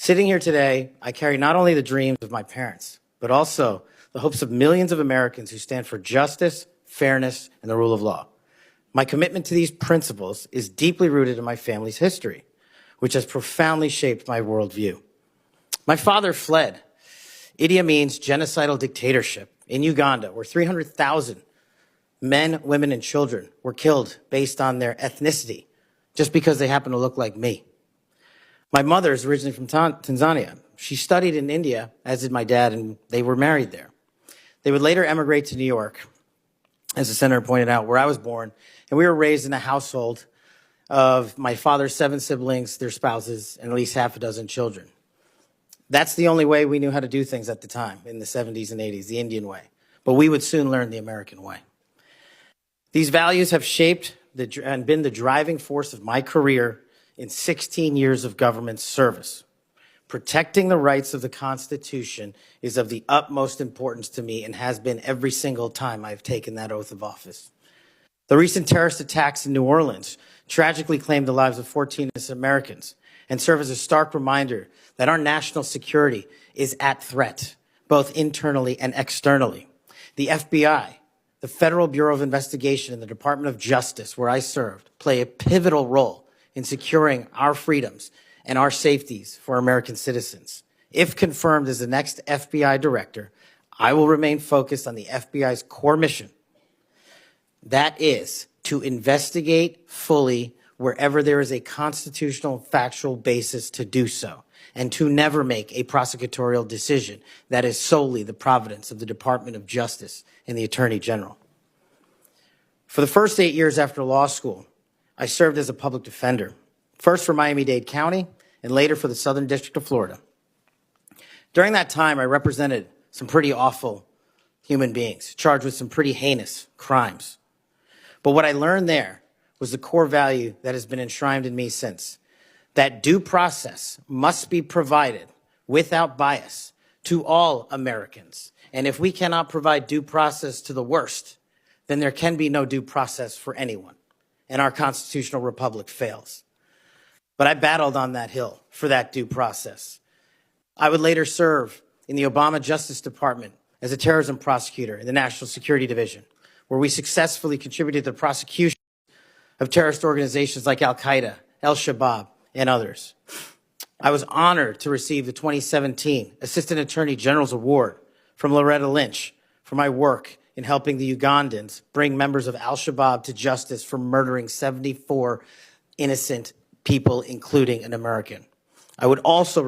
Sitting here today, I carry not only the dreams of my parents, but also the hopes of millions of Americans who stand for justice, fairness, and the rule of law. My commitment to these principles is deeply rooted in my family's history, which has profoundly shaped my worldview. My father fled Idi Amin's genocidal dictatorship in Uganda, where 300,000 men, women, and children were killed based on their ethnicity, just because they happen to look like me. My mother is originally from Tanzania. She studied in India, as did my dad, and they were married there. They would later emigrate to New York, as the senator pointed out, where I was born, and we were raised in a household of my father's 7 siblings, their spouses, and at least half a dozen children. That's the only way we knew how to do things at the time, in the 70s and 80s, the Indian way. But we would soon learn the American way. These values have shaped and been the driving force of my career in 16 years of government service. Protecting the rights of the Constitution is of the utmost importance to me and has been every single time I've taken that oath of office. The recent terrorist attacks in New Orleans tragically claimed the lives of 14 innocent Americans and serve as a stark reminder that our national security is at threat, both internally and externally. The FBI, the Federal Bureau of Investigation, and the Department of Justice, where I served, play a pivotal role in securing our freedoms and our safeties for American citizens. If confirmed as the next FBI director, I will remain focused on the FBI's core mission. That is to investigate fully wherever there is a constitutional factual basis to do so, and to never make a prosecutorial decision that is solely the providence of the Department of Justice and the Attorney General. For the first 8 years after law school, I served as a public defender, first for Miami-Dade County and later for the Southern District of Florida. During that time, I represented some pretty awful human beings, charged with some pretty heinous crimes. But what I learned there was the core value that has been enshrined in me since, that due process must be provided without bias to all Americans. And if we cannot provide due process to the worst, then there can be no due process for anyone, and our constitutional republic fails. But I battled on that hill for that due process. I would later serve in the Obama Justice Department as a terrorism prosecutor in the National Security Division, where we successfully contributed to the prosecution of terrorist organizations like Al-Qaeda, Al-Shabaab, and others. I was honored to receive the 2017 Assistant Attorney General's Award from Loretta Lynch for my work in helping the Ugandans bring members of Al-Shabaab to justice for murdering 74 innocent people, including an American. I would also